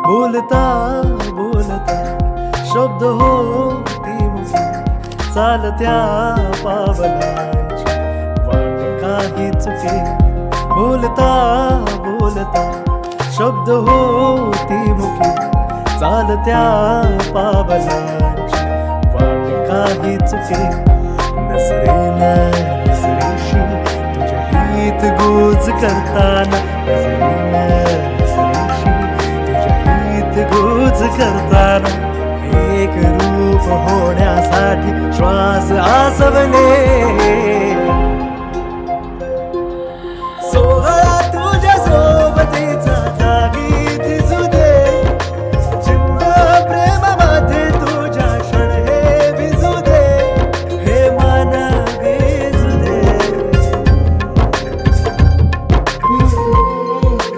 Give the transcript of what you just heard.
बोलता बोलता शब्द होती मुखी, चालत्या पावलांची वाट काही चुके. बोलता बोलता शब्द होती मुखी, चालत्या पावलांची वाट काही चुके. नजरेनं नजरेशी तुझ्या हित गुज करताना, नजरेनं नजरेशी तुझ्या हित गुज करताना, एक रूप होण्यासाठी श्वास आसवले.